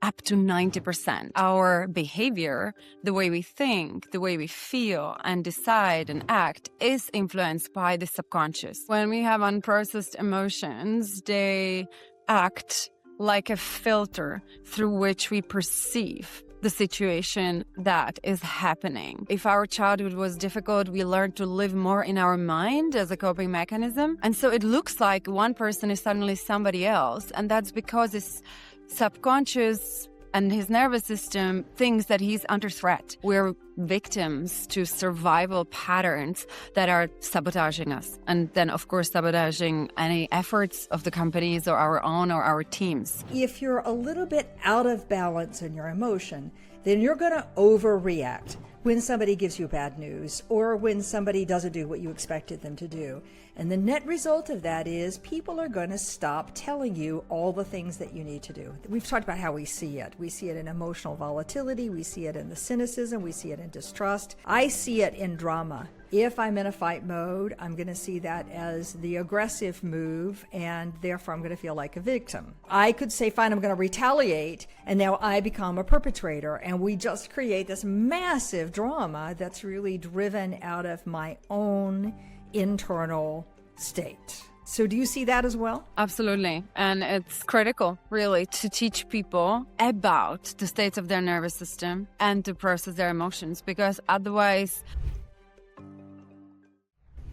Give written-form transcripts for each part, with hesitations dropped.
up to 90%. Our behavior, the way we think, the way we feel and decide and act is influenced by the subconscious. When we have unprocessed emotions, they act like a filter through which we perceive the situation that is happening. If our childhood was difficult, we learned to live more in our mind as a coping mechanism. And so it looks like one person is suddenly somebody else. And that's because his subconscious and his nervous system thinks that he's under threat. We're victims to survival patterns that are sabotaging us. And then, of course, sabotaging any efforts of the companies or our own or our teams. If you're a little bit out of balance in your emotion, then you're going to overreact when somebody gives you bad news or when somebody doesn't do what you expected them to do. And the net result of that is people are going to stop telling you all the things that you need to do. We've talked about how we see it. We see it in emotional volatility. We see it in the cynicism. We see it in distrust. I see it in drama. If I'm in a fight mode, I'm going to see that as the aggressive move, and therefore I'm going to feel like a victim. I could say, fine, I'm going to retaliate, and now I become a perpetrator, and we just create this massive drama that's really driven out of my own internal state. So do you see that as well? Absolutely. And it's critical, really, to teach people about the states of their nervous system and to process their emotions, because otherwise...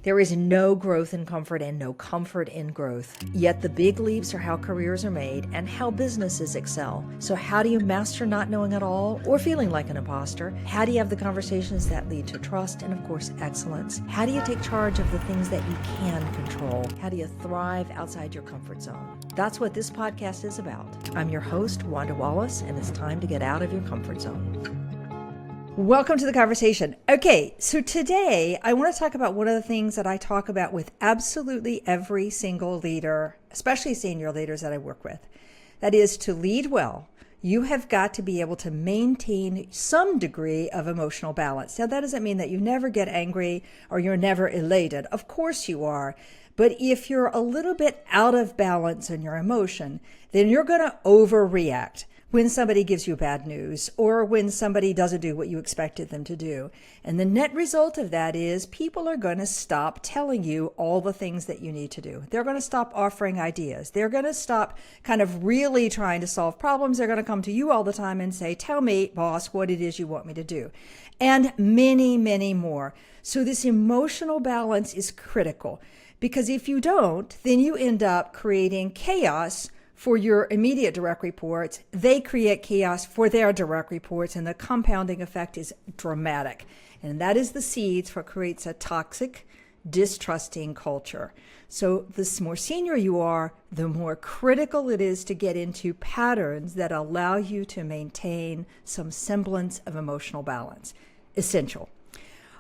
There is no growth in comfort and no comfort in growth. Yet the big leaps are how careers are made and how businesses excel. So how do you master not knowing at all or feeling like an imposter? How do you have the conversations that lead to trust and, of course, excellence? How do you take charge of the things that you can control? How do you thrive outside your comfort zone? That's what this podcast is about. I'm your host, Wanda Wallace, and it's time to get out of your comfort zone. Welcome to the conversation. Okay, so today I want to talk about one of the things that I talk about with absolutely every single leader, especially senior leaders that I work with. That is, to lead well, you have got to be able to maintain some degree of emotional balance. Now, that doesn't mean that you never get angry or you're never elated. Of course you are. But if you're a little bit out of balance in your emotion, then you're going to overreact when somebody gives you bad news or when somebody doesn't do what you expected them to do. And the net result of that is people are going to stop telling you all the things that you need to do. They're going to stop offering ideas. They're going to stop kind of really trying to solve problems. They're going to come to you all the time and say, tell me, boss, what it is you want me to do. And many, many more. So this emotional balance is critical, because if you don't, then you end up creating chaos for your immediate direct reports. They create chaos for their direct reports, and the compounding effect is dramatic. And that is the seeds for what creates a toxic, distrusting culture. So the more senior you are, the more critical it is to get into patterns that allow you to maintain some semblance of emotional balance. Essential.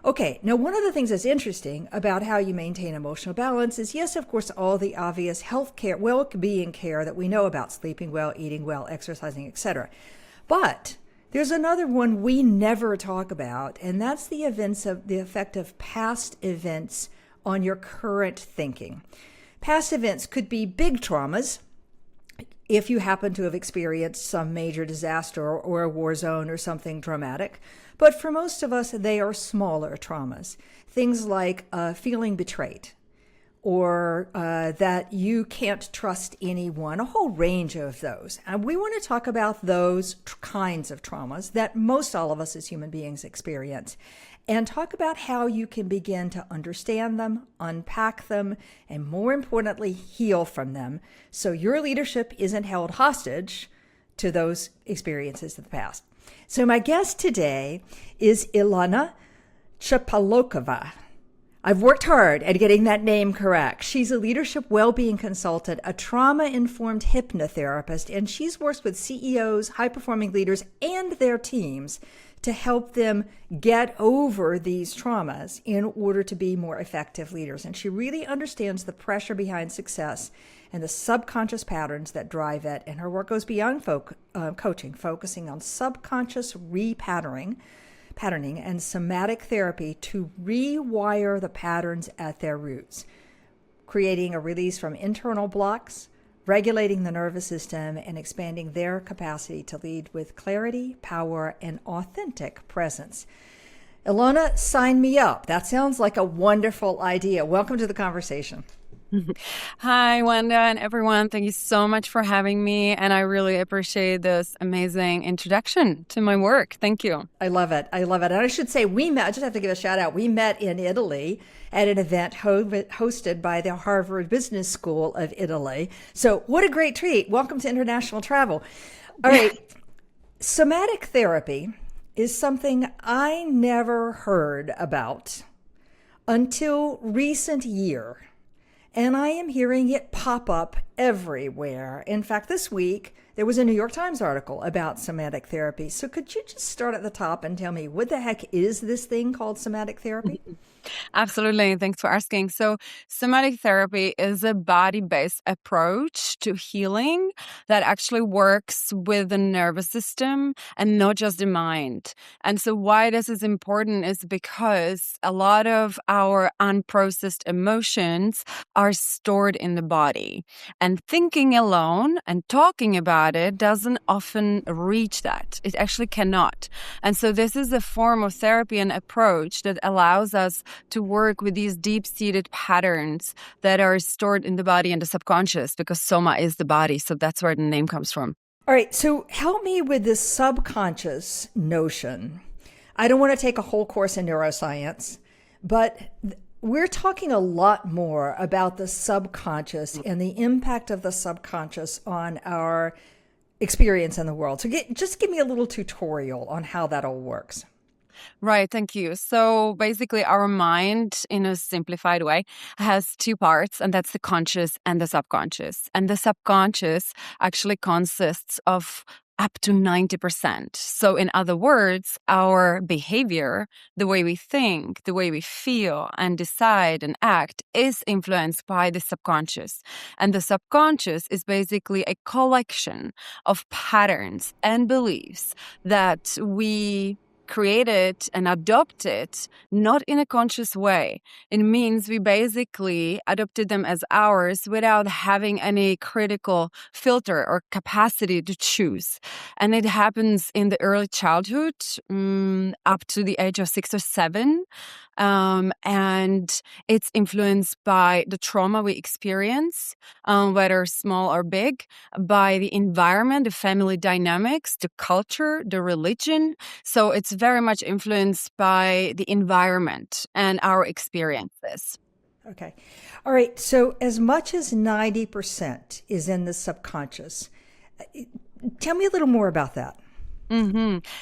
Okay, now one of the things that's interesting about how you maintain emotional balance is, yes, of course, all the obvious health care, well-being care that we know about, sleeping well, eating well, exercising, etc. But there's another one we never talk about, and that's the effect of past events on your current thinking. Past events could be big traumas, if you happen to have experienced some major disaster or a war zone or something dramatic. But for most of us, they are smaller traumas. Things like feeling betrayed, or that you can't trust anyone, a whole range of those. And we want to talk about those kinds of traumas that most all of us as human beings experience, and talk about how you can begin to understand them, unpack them, and more importantly, heal from them, so your leadership isn't held hostage to those experiences of the past. So my guest today is Ilona Cepelakova. I've worked hard at getting that name correct. She's a leadership well-being consultant, a trauma-informed hypnotherapist, and she's worked with CEOs, high-performing leaders, and their teams to help them get over these traumas in order to be more effective leaders. And she really understands the pressure behind success and the subconscious patterns that drive it. And her work goes beyond coaching, focusing on subconscious repatterning and somatic therapy to rewire the patterns at their roots, creating a release from internal blocks, regulating the nervous system and expanding their capacity to lead with clarity, power, and authentic presence. Ilona, sign me up. That sounds like a wonderful idea. Welcome to the conversation. Hi, Wanda and everyone. Thank you so much for having me. And I really appreciate this amazing introduction to my work. Thank you. I love it. I love it. And I should say, I just have to give a shout out. We met in Italy at an event hosted by the Harvard Business School of Italy. So what a great treat. Welcome to international travel. All right. Somatic therapy is something I never heard about until recent year. And I am hearing it pop up everywhere. In fact, this week, there was a New York Times article about somatic therapy. So could you just start at the top and tell me, what the heck is this thing called somatic therapy? Absolutely. Thanks for asking. So somatic therapy is a body-based approach to healing that actually works with the nervous system and not just the mind. And so why this is important is because a lot of our unprocessed emotions are stored in the body. And thinking alone and talking about it doesn't often reach that. It actually cannot. And so this is a form of therapy and approach that allows us to work with these deep-seated patterns that are stored in the body and the subconscious, because soma is the body. So that's where the name comes from. All right. So help me with this subconscious notion. I don't want to take a whole course in neuroscience, but we're talking a lot more about the subconscious and the impact of the subconscious on our experience in the world. So just give me a little tutorial on how that all works. Right, thank you. So basically, our mind, in a simplified way, has two parts, and that's the conscious and the subconscious. And the subconscious actually consists of up to 90%. So in other words, our behavior, the way we think, the way we feel and decide and act is influenced by the subconscious. And the subconscious is basically a collection of patterns and beliefs that we created and adopted, not in a conscious way. It means we basically adopted them as ours without having any critical filter or capacity to choose. And it happens in the early childhood, up to the age of 6 or 7. And it's influenced by the trauma we experience, whether small or big, by the environment, the family dynamics, the culture, the religion. So it's very much influenced by the environment and our experiences. Okay. All right. So as much as 90% is in the subconscious, tell me a little more about that.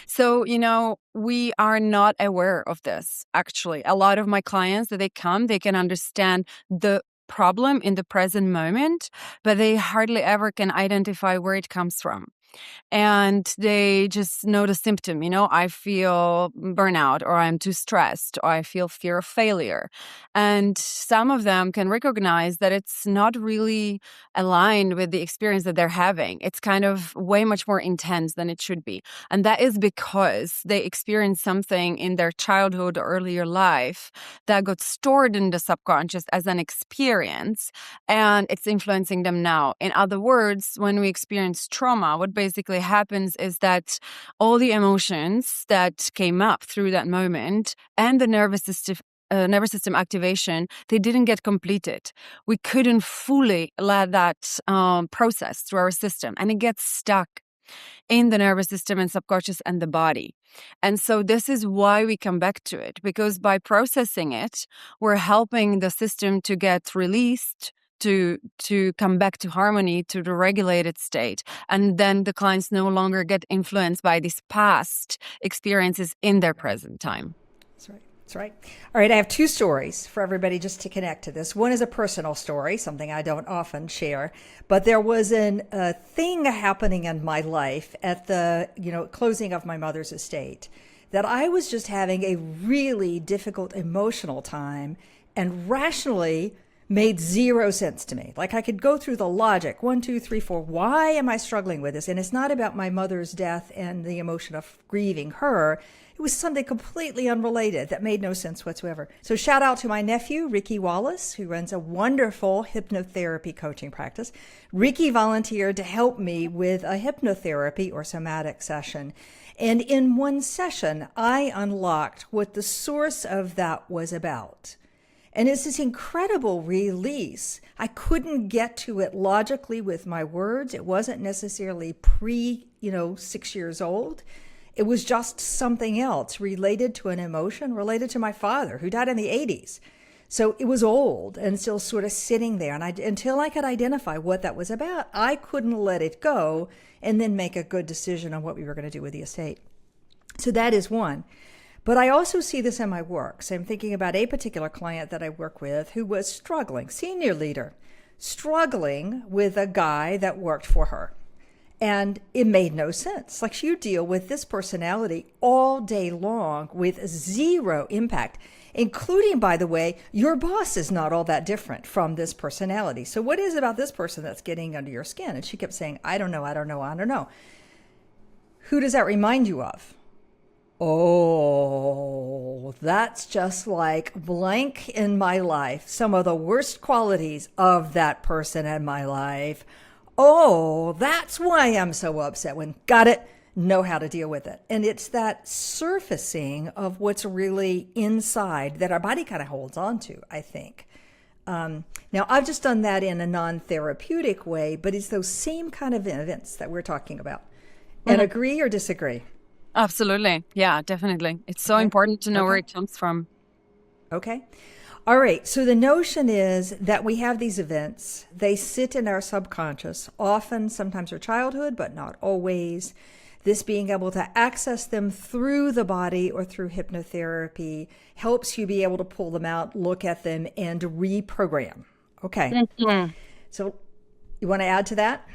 So, we are not aware of this, actually. A lot of my clients that they can understand the problem in the present moment, but they hardly ever can identify where it comes from. And they just know the symptom, I feel burnout, or I'm too stressed, or I feel fear of failure. And some of them can recognize that it's not really aligned with the experience that they're having. It's kind of way much more intense than it should be. And that is because they experienced something in their childhood or earlier life that got stored in the subconscious as an experience, and it's influencing them now. In other words, when we experience trauma, what basically happens is that all the emotions that came up through that moment and the nervous system activation, they didn't get completed. We couldn't fully let that process through our system, and it gets stuck in the nervous system and subconscious and the body. And so this is why we come back to it, because by processing it, we're helping the system to get released, to come back to harmony, to the regulated state. And then the clients no longer get influenced by these past experiences in their present time. That's right. That's right. All right. I have two stories for everybody just to connect to this. One is a personal story, something I don't often share, but there was a thing happening in my life at the closing of my mother's estate that I was just having a really difficult emotional time, and rationally made zero sense to me. Like I could go through the logic, 1, 2, 3, 4. Why am I struggling with this? And it's not about my mother's death and the emotion of grieving her. It was something completely unrelated that made no sense whatsoever. So shout out to my nephew, Ricky Wallace, who runs a wonderful hypnotherapy coaching practice. Ricky volunteered to help me with a hypnotherapy or somatic session. And in one session, I unlocked what the source of that was about. And it's this incredible release. I couldn't get to it logically with my words. It wasn't necessarily 6 years old. It was just something else related to an emotion, related to my father who died in the 80s. So it was old and still sort of sitting there. And until I could identify what that was about, I couldn't let it go and then make a good decision on what we were going to do with the estate. So that is one. But I also see this in my work. So I'm thinking about a particular client that I work with who was struggling, senior leader, struggling with a guy that worked for her. And it made no sense. Like you deal with this personality all day long with zero impact, including, by the way, your boss is not all that different from this personality. So what is it about this person that's getting under your skin? And she kept saying, I don't know. Who does that remind you of? Oh, that's just like blank in my life. Some of the worst qualities of that person in my life. Oh, that's why I'm so upset when got it, know how to deal with it. And it's that surfacing of what's really inside that our body kind of holds on to, I think. Now, I've just done that in a non-therapeutic way, but it's those same kind of events that we're talking about. And agree or disagree? Absolutely. Yeah, definitely. It's so important to know where it comes from. Okay. All right. So the notion is that we have these events. They sit in our subconscious, often, sometimes our childhood, but not always. This being able to access them through the body or through hypnotherapy helps you be able to pull them out, look at them, and reprogram. Okay. Mm-hmm. So you want to add to that?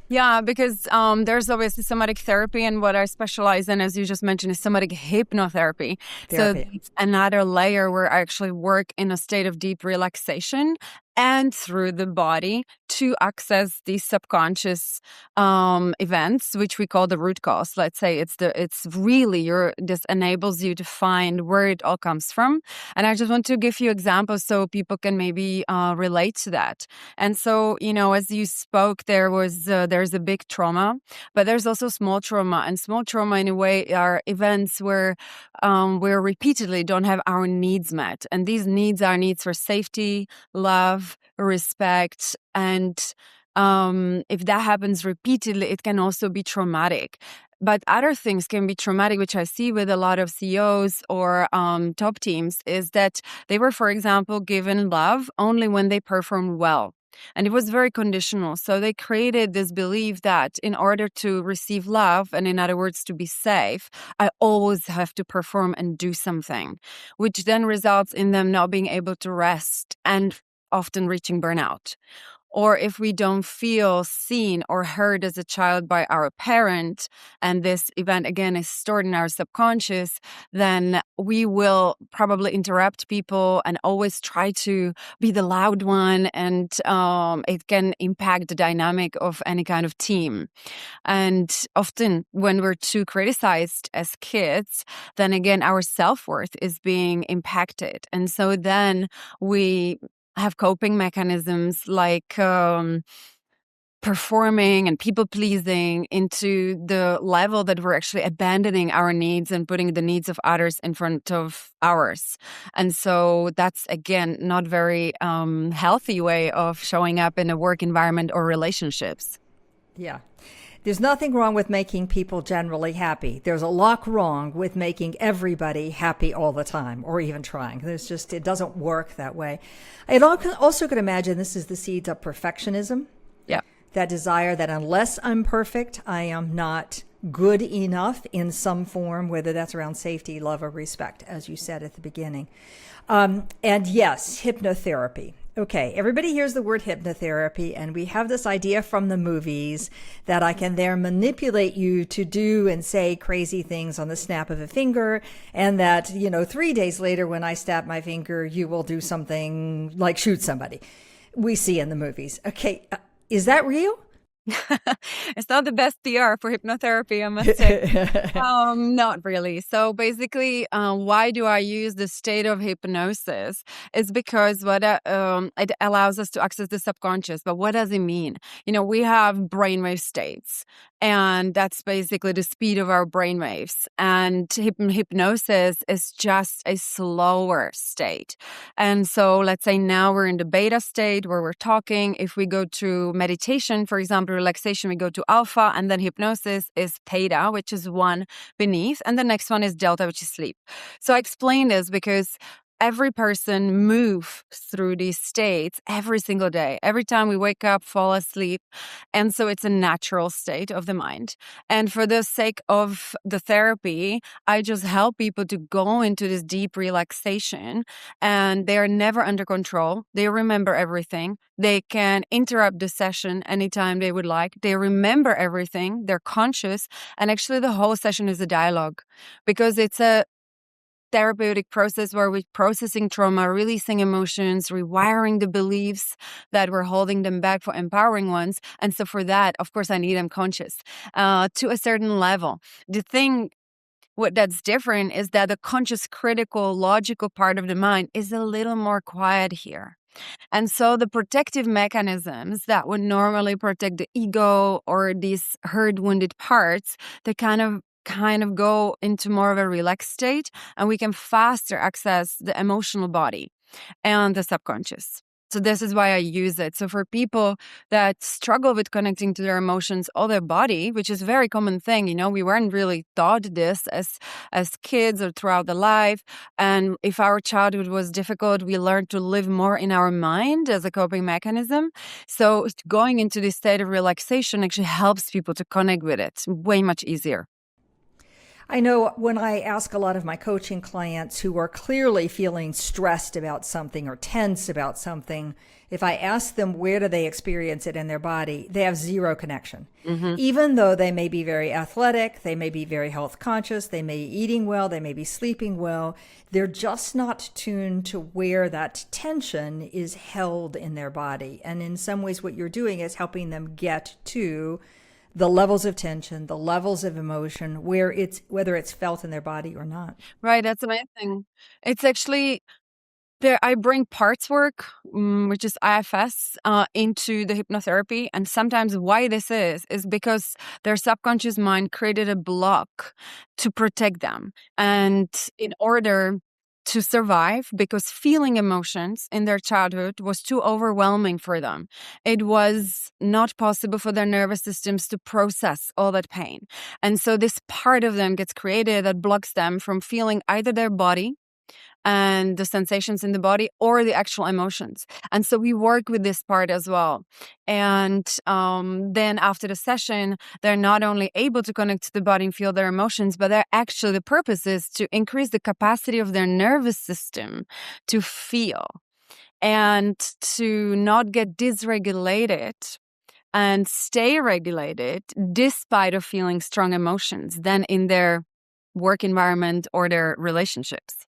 Yeah, because there's obviously somatic therapy, and what I specialize in, as you just mentioned, is somatic hypnotherapy. So it's another layer where I actually work in a state of deep relaxation and through the body to access these subconscious events, which we call the root cause. Let's say it's really this enables you to find where it all comes from. And I just want to give you examples so people can maybe relate to that. And so, as you spoke, there's a big trauma, but there's also small trauma. And small trauma, in a way, are events where we repeatedly don't have our needs met. And these needs are needs for safety, love, respect, and if that happens repeatedly, it can also be traumatic. But other things can be traumatic, which I see with a lot of CEOs or top teams, is that they were, for example, given love only when they performed well. And it was very conditional. So they created this belief that in order to receive love, and in other words, to be safe, I always have to perform and do something, which then results in them not being able to rest and often reaching burnout. Or if we don't feel seen or heard as a child by our parent, and this event again is stored in our subconscious, then we will probably interrupt people and always try to be the loud one, and it can impact the dynamic of any kind of team. And often when we're too criticized as kids, then again our self-worth is being impacted. And so then we have coping mechanisms like performing and people-pleasing into the level that we're actually abandoning our needs and putting the needs of others in front of ours. And so that's, again, not very healthy way of showing up in a work environment or relationships. Yeah. There's nothing wrong with making people generally happy. There's a lot wrong with making everybody happy all the time, or even trying. It doesn't work that way. I also could imagine this is the seeds of perfectionism. Yeah. That desire that unless I'm perfect, I am not good enough in some form, whether that's around safety, love, or respect, as you said at the beginning. And yes, hypnotherapy. Okay, everybody hears the word hypnotherapy, and we have this idea from the movies that I can there manipulate you to do and say crazy things on the snap of a finger, and that, 3 days later when I snap my finger, you will do something like shoot somebody. We see in the movies. Okay, is that real? It's not the best PR for hypnotherapy, I must say. Not really. So basically, why do I use the state of hypnosis? It's because it allows us to access the subconscious. But what does it mean? We have brainwave states, and that's basically the speed of our brainwaves. And hypnosis is just a slower state. And so let's say now we're in the beta state where we're talking. If we go to meditation, for example, relaxation, we go to alpha, and then hypnosis is theta, which is one beneath, and the next one is delta, which is sleep. So I explain this because every person moves through these states every single day. Every time we wake up, fall asleep. And so it's a natural state of the mind. And for the sake of the therapy, I just help people to go into this deep relaxation, and they are never under control. They remember everything. They can interrupt the session anytime they would like. They remember everything. They're conscious. And actually the whole session is a dialogue because it's a therapeutic process where we're processing trauma, releasing emotions, rewiring the beliefs that were holding them back for empowering ones. And so for that, of course, I need them conscious to a certain level. The thing what that's different is that the conscious, critical, logical part of the mind is a little more quiet here. And so the protective mechanisms that would normally protect the ego or these hurt, wounded parts, they kind of go into more of a relaxed state, and we can faster access the emotional body and the subconscious. So this is why I use it. So for people that struggle with connecting to their emotions or their body, which is a very common thing, we weren't really taught this as kids or throughout the life. And if our childhood was difficult, we learned to live more in our mind as a coping mechanism. So going into this state of relaxation actually helps people to connect with it way much easier. I know when I ask a lot of my coaching clients who are clearly feeling stressed about something or tense about something, if I ask them where do they experience it in their body, they have zero connection. Mm-hmm. Even though they may be very athletic, they may be very health conscious, they may be eating well, they may be sleeping well, they're just not tuned to where that tension is held in their body. And in some ways what you're doing is helping them get to the levels of tension, the levels of emotion, whether it's felt in their body or not. Right, that's amazing. It's actually there. I bring parts work, which is IFS, into the hypnotherapy, and sometimes why this is because their subconscious mind created a block to protect them, and in order to survive, because feeling emotions in their childhood was too overwhelming for them. It was not possible for their nervous systems to process all that pain. And so this part of them gets created that blocks them from feeling either their body and the sensations in the body or the actual emotions. And so we work with this part as well. And then after the session, they're not only able to connect to the body and feel their emotions, but the purpose is to increase the capacity of their nervous system to feel and to not get dysregulated and stay regulated despite of feeling strong emotions than in their work environment or their relationships.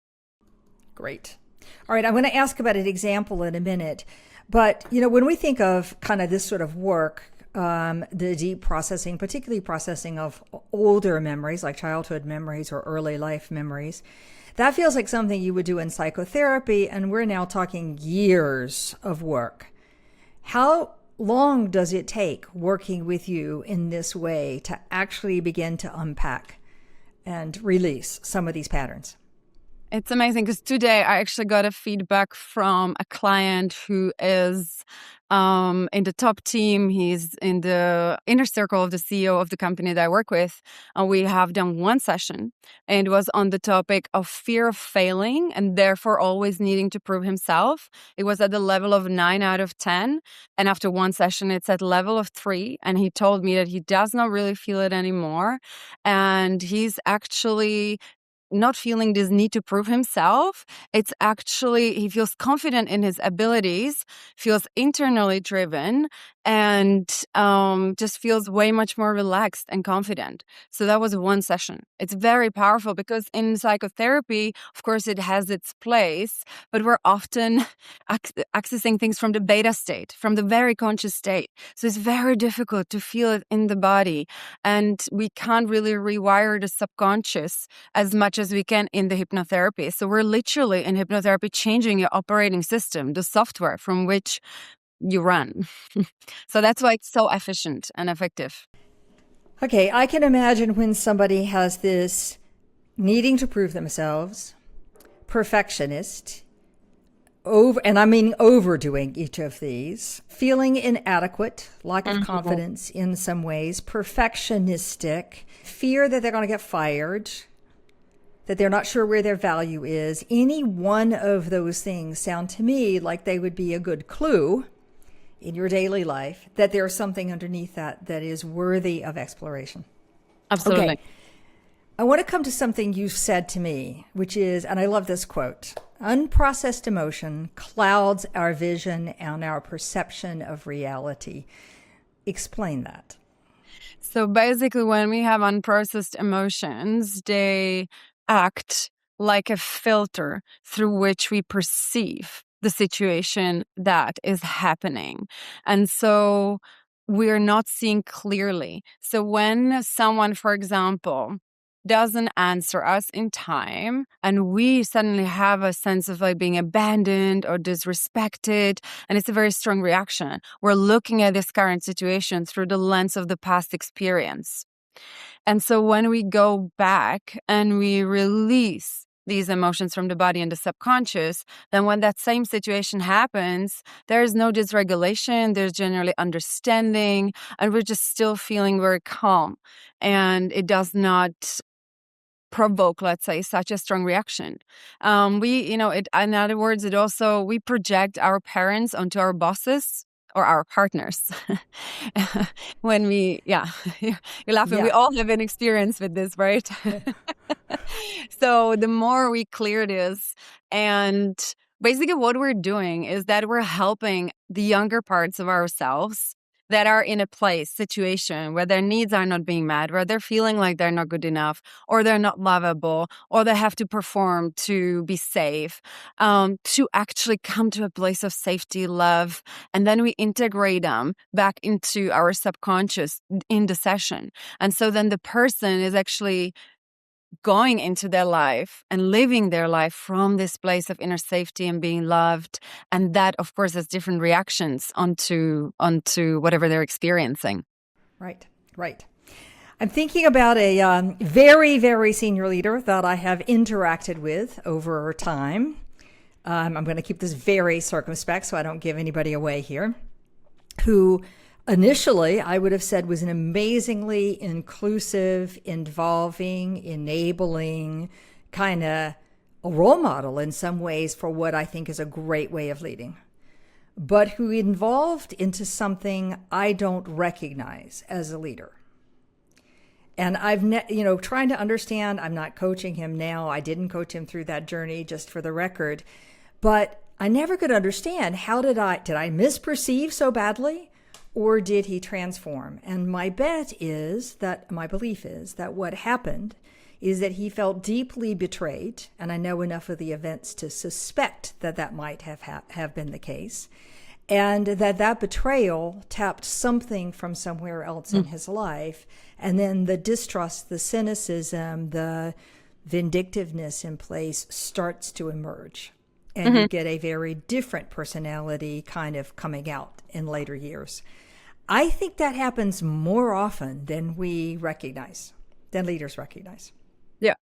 Great. All right, I'm going to ask about an example in a minute. But, when we think of kind of this sort of work, the deep processing, particularly processing of older memories, like childhood memories or early life memories, that feels like something you would do in psychotherapy, and we're now talking years of work. How long does it take working with you in this way to actually begin to unpack and release some of these patterns? It's amazing because today I actually got a feedback from a client who is in the top team. He's in the inner circle of the CEO of the company that I work with. And we have done one session, and it was on the topic of fear of failing and therefore always needing to prove himself. It was at the level of 9 out of 10. And after one session, it's at level of 3. And he told me that he does not really feel it anymore. And he's actually not feeling this need to prove himself. It's actually, he feels confident in his abilities, feels internally driven, and just feels way much more relaxed and confident. So that was one session. It's very powerful because in psychotherapy, of course, it has its place, but we're often accessing things from the beta state, from the very conscious state. So it's very difficult to feel it in the body. And we can't really rewire the subconscious as much as we can in the hypnotherapy. So we're literally in hypnotherapy changing your operating system, the software from which you run. So that's why it's so efficient and effective. Okay, I can imagine when somebody has this needing to prove themselves, perfectionist, and I mean overdoing each of these, feeling inadequate, lack of confidence in some ways, perfectionistic, fear that they're going to get fired, that they're not sure where their value is. Any one of those things sound to me like they would be a good clue in your daily life that there's something underneath that is worthy of exploration. Absolutely. Okay. I want to come to something you said to me, which is, and I love this quote, unprocessed emotion clouds our vision and our perception of reality. Explain that. So basically, when we have unprocessed emotions, they act like a filter through which we perceive the situation that is happening. And so we're not seeing clearly. So when someone, for example, doesn't answer us in time and we suddenly have a sense of like being abandoned or disrespected, and it's a very strong reaction. We're looking at this current situation through the lens of the past experience. And so when we go back and we release these emotions from the body and the subconscious, then when that same situation happens, there is no dysregulation, there's generally understanding, and we're just still feeling very calm. And it does not provoke, let's say, such a strong reaction. In other words, we project our parents onto our bosses or our partners. When you're laughing. Yeah. We all have an experience with this, right? So the more we clear this, and basically what we're doing is that we're helping the younger parts of ourselves that are in a situation where their needs are not being met, where they're feeling like they're not good enough, or they're not lovable, or they have to perform to be safe, to actually come to a place of safety, love, and then we integrate them back into our subconscious in the session. And so then the person is actually going into their life and living their life from this place of inner safety and being loved. And that, of course, has different reactions onto whatever they're experiencing. Right. I'm thinking about a very, very senior leader that I have interacted with over time. I'm going to keep this very circumspect so I don't give anybody away here, who initially, I would have said, was an amazingly inclusive, involving, enabling, kind of a role model in some ways for what I think is a great way of leading, but who evolved into something I don't recognize as a leader. And trying to understand, I'm not coaching him now. I didn't coach him through that journey, just for the record, but I never could understand did I misperceive so badly? Or did he transform? And my belief is that what happened is that he felt deeply betrayed, and I know enough of the events to suspect that might have been the case, and that betrayal tapped something from somewhere else in his life, and then the distrust, the cynicism, the vindictiveness in place starts to emerge, and you get a very different personality kind of coming out in later years. I think that happens more often than we recognize, than leaders recognize. Yeah,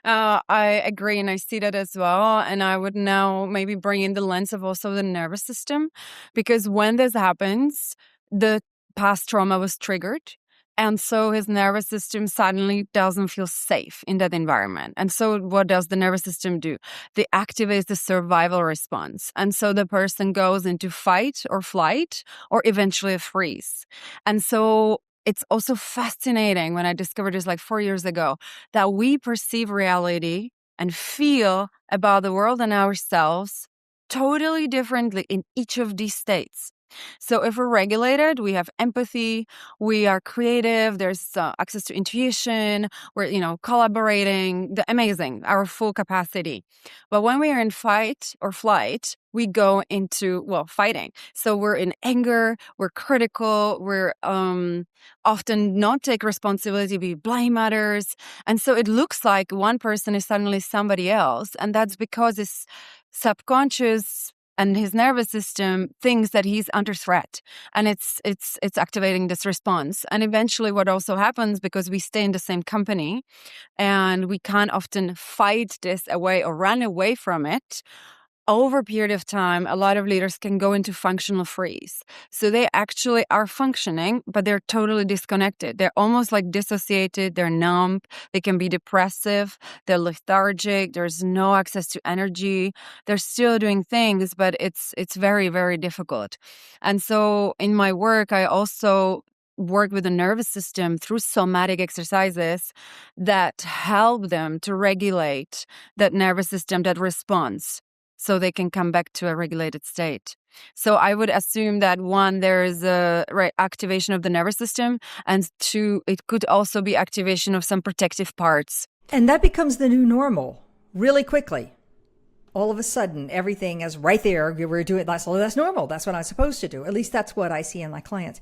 I agree, and I see that as well. And I would now maybe bring in the lens of also the nervous system, because when this happens, the past trauma was triggered. And so his nervous system suddenly doesn't feel safe in that environment. And so what does the nervous system do? They activate the survival response. And so the person goes into fight or flight or eventually a freeze. And so it's also fascinating when I discovered this like 4 years ago, that we perceive reality and feel about the world and ourselves totally differently in each of these states. So if we're regulated, we have empathy, we are creative, there's access to intuition, we're, collaborating, amazing, our full capacity. But when we are in fight or flight, we go into, fighting. So we're in anger, we're critical, we're often not take responsibility, we blame others. And so it looks like one person is suddenly somebody else. And that's because his subconscious and his nervous system thinks that he's under threat, and it's activating this response. And eventually what also happens, because we stay in the same company and we can't often fight this away or run away from it, over a period of time, a lot of leaders can go into functional freeze. So they actually are functioning, but they're totally disconnected. They're almost like dissociated. They're numb. They can be depressive. They're lethargic. There's no access to energy. They're still doing things, but it's very, very difficult. And so in my work, I also work with the nervous system through somatic exercises that help them to regulate that nervous system, that response, so they can come back to a regulated state. So I would assume that one, there is a activation of the nervous system, and two, it could also be activation of some protective parts. And that becomes the new normal really quickly. All of a sudden, everything is right there. We're doing that. So that's normal. That's what I'm supposed to do. At least that's what I see in my clients.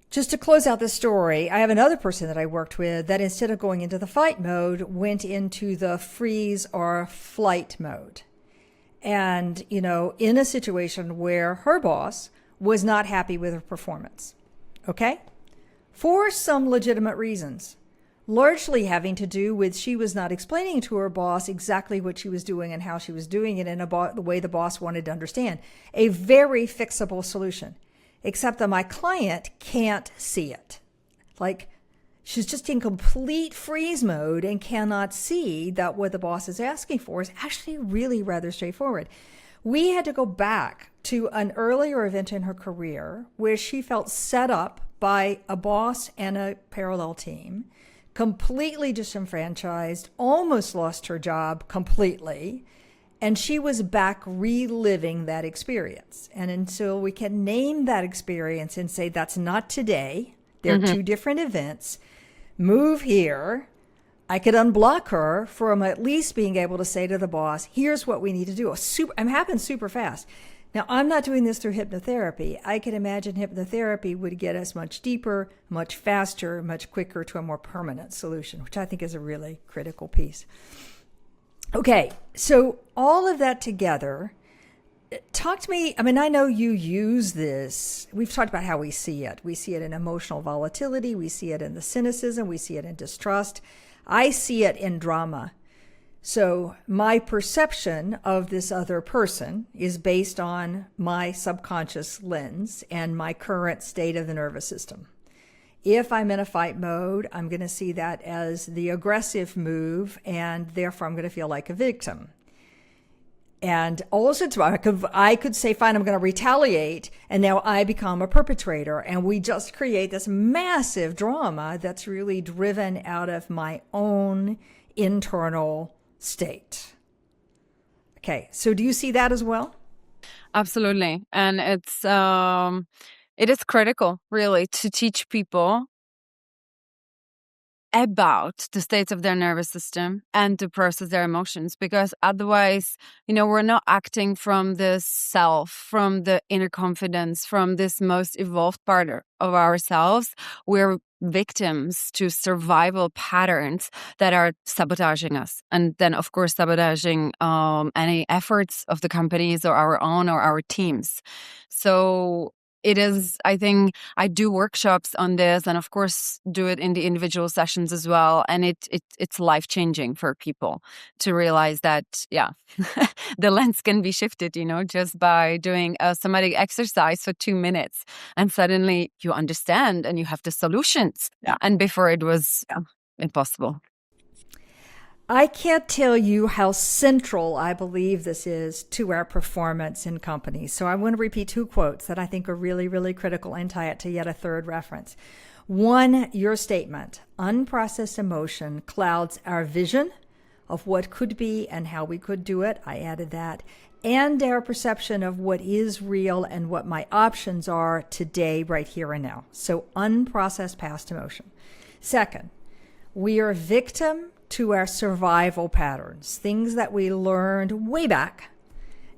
Just to close out this story, I have another person that I worked with that instead of going into the fight mode, went into the freeze or flight mode. And, in a situation where her boss was not happy with her performance, okay? For some legitimate reasons, largely having to do with she was not explaining to her boss exactly what she was doing and how she was doing it in the way the boss wanted to understand. A very fixable solution, except that my client can't see it. Like, she's just in complete freeze mode and cannot see that what the boss is asking for is actually really rather straightforward. We had to go back to an earlier event in her career where she felt set up by a boss and a parallel team, completely disenfranchised, almost lost her job completely, and she was back reliving that experience. And until we can name that experience and say that's not today, they're two different events, move here, I could unblock her from at least being able to say to the boss, here's what we need to do. It happens super fast. Now, I'm not doing this through hypnotherapy. I can imagine hypnotherapy would get us much deeper, much faster, much quicker to a more permanent solution, which I think is a really critical piece. Okay, so all of that together, talk to me. I mean, I know you use this. We've talked about how we see it. We see it in emotional volatility. We see it in the cynicism. We see it in distrust. I see it in drama. So my perception of this other person is based on my subconscious lens and my current state of the nervous system. If I'm in a fight mode, I'm going to see that as the aggressive move, and therefore I'm going to feel like a victim. And also, I could say, fine, I'm going to retaliate, and now I become a perpetrator, and we just create this massive drama that's really driven out of my own internal state. Okay, so do you see that as well? Absolutely. And it is critical, really, to teach people about the states of their nervous system and to process their emotions, because otherwise, we're not acting from the self, from the inner confidence, from this most evolved part of ourselves. We're victims to survival patterns that are sabotaging us, and then of course sabotaging any efforts of the companies or our own or our teams. So it is, I think, I do workshops on this, and of course do it in the individual sessions as well. And it's life-changing for people to realize that, the lens can be shifted, just by doing a somatic exercise for 2 minutes. And suddenly you understand and you have the solutions. Yeah. And before it was impossible. I can't tell you how central I believe this is to our performance in companies. So I want to repeat 2 quotes that I think are really, really critical and tie it to yet a third reference. One, your statement, unprocessed emotion clouds our vision of what could be and how we could do it. I added that. And our perception of what is real and what my options are today, right here and now. So unprocessed past emotion. Second, we are victim to our survival patterns, things that we learned way back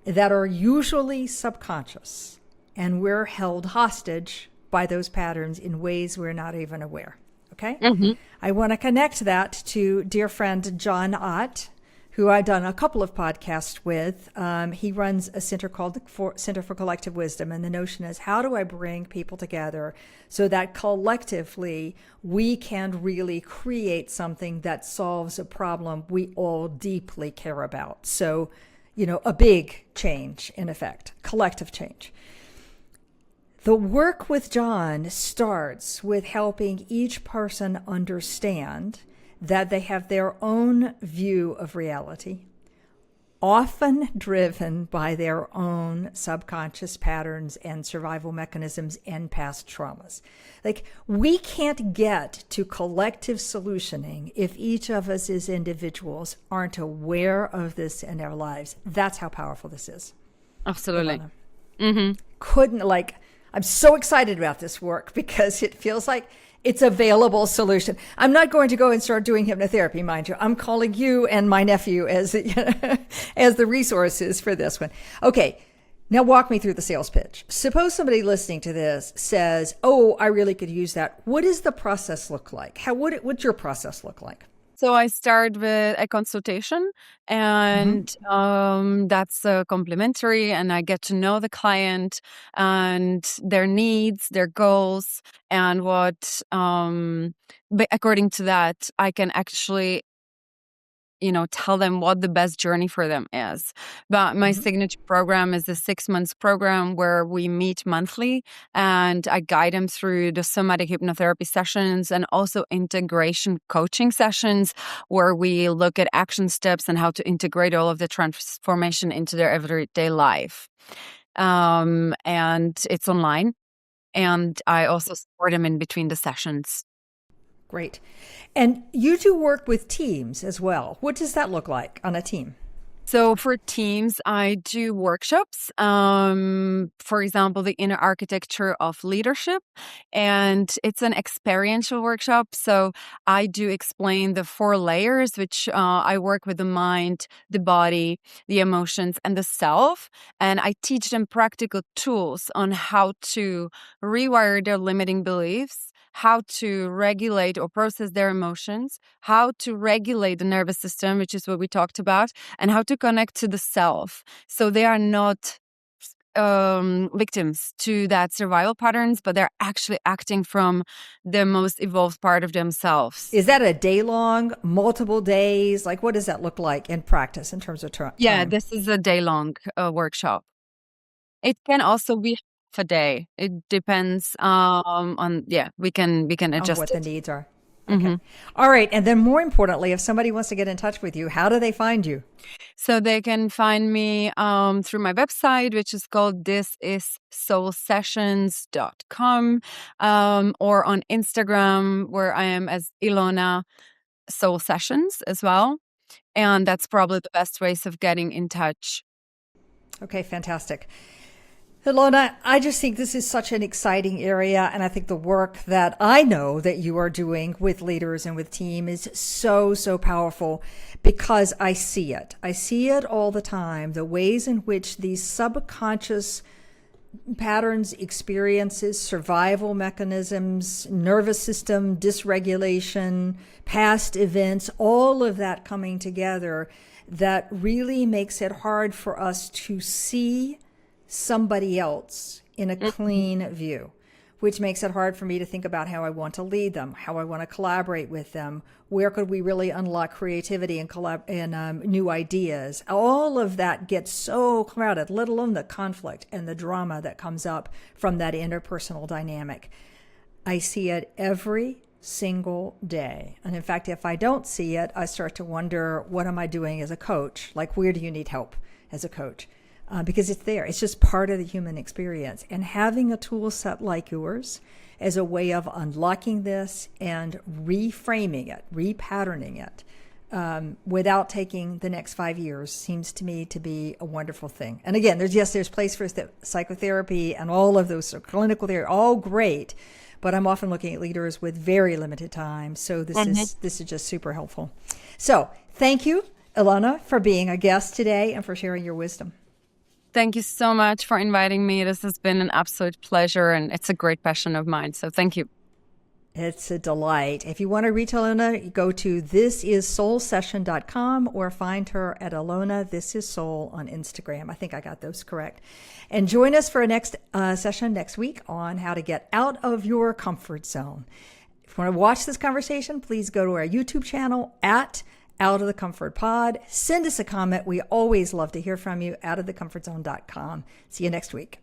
that are usually subconscious, and we're held hostage by those patterns in ways we're not even aware. Okay? Mm-hmm. I want to connect that to dear friend John Ott, who I've done a couple of podcasts with. He runs a center called the Center for Collective Wisdom. And the notion is, how do I bring people together so that collectively we can really create something that solves a problem we all deeply care about? So, a big change, in effect, collective change. The work with John starts with helping each person understand that they have their own view of reality, often driven by their own subconscious patterns and survival mechanisms and past traumas. Like, we can't get to collective solutioning if each of us as individuals aren't aware of this in our lives. That's how powerful this is. Absolutely. Mm-hmm. I'm so excited about this work because it feels like it's a available solution. I'm not going to go and start doing hypnotherapy, mind you. I'm calling you and my nephew as the resources for this one. Okay, now walk me through the sales pitch. Suppose somebody listening to this says, "Oh, I really could use that." What does the process look like? What's your process look like? So I start with a consultation, and that's complimentary, and I get to know the client and their needs, their goals, and what, according to that, I can actually tell them what the best journey for them is. But my signature program is a 6 months program where we meet monthly, and I guide them through the somatic hypnotherapy sessions and also integration coaching sessions where we look at action steps and how to integrate all of the transformation into their everyday life. And it's online, and I also support them in between the sessions. Great. And you do work with teams as well. What does that look like on a team? So for teams, I do workshops, for example, the inner architecture of leadership, and it's an experiential workshop. So I do explain the 4 layers, which I work with the mind, the body, the emotions, and the self. And I teach them practical tools on how to rewire their limiting beliefs, how to regulate or process their emotions, how to regulate the nervous system, which is what we talked about, and how to connect to the self. So they are not victims to that survival patterns, but they're actually acting from the most evolved part of themselves. Is that a day long, multiple days? Like, what does that look like in practice in terms of time? Yeah, this is a day-long workshop. It can also be a day. It depends on we can adjust what it. The needs are. Okay. All right. And then more importantly, if somebody wants to get in touch with you, how do they find you? So they can find me through my website, which is called thisissoulsessions.com, or on Instagram, where I am as Ilona Soul Sessions as well. And that's probably the best ways of getting in touch. Okay, fantastic. Ilona, I just think this is such an exciting area, and I think the work that I know that you are doing with leaders and with team is so, so powerful because I see it. I see it all the time, the ways in which these subconscious patterns, experiences, survival mechanisms, nervous system dysregulation, past events, all of that coming together that really makes it hard for us to see somebody else in a clean view, which makes it hard for me to think about how I want to lead them, how I want to collaborate with them, where could we really unlock creativity and new ideas. All of that gets so crowded, let alone the conflict and the drama that comes up from that interpersonal dynamic. I see it every single day. And in fact, if I don't see it, I start to wonder, what am I doing as a coach? Like, where do you need help as a coach? Because it's there. It's just part of the human experience. And having a tool set like yours as a way of unlocking this and reframing it, repatterning it, without taking the next 5 years seems to me to be a wonderful thing. And again, there's place for psychotherapy and all of those clinical therapy, all great, but I'm often looking at leaders with very limited time. So this is just super helpful. So thank you, Ilona, for being a guest today and for sharing your wisdom. Thank you so much for inviting me. This has been an absolute pleasure, and it's a great passion of mine. So thank you. It's a delight. If you want to reach Ilona, go to thisissoulsession.com or find her at Ilona This Is Soul on Instagram. I think I got those correct. And join us for a next session next week on how to get out of your comfort zone. If you want to watch this conversation, please go to our YouTube channel at Out of the Comfort Pod. Send us a comment. We always love to hear from you. Outofthecomfortzone.com. See you next week.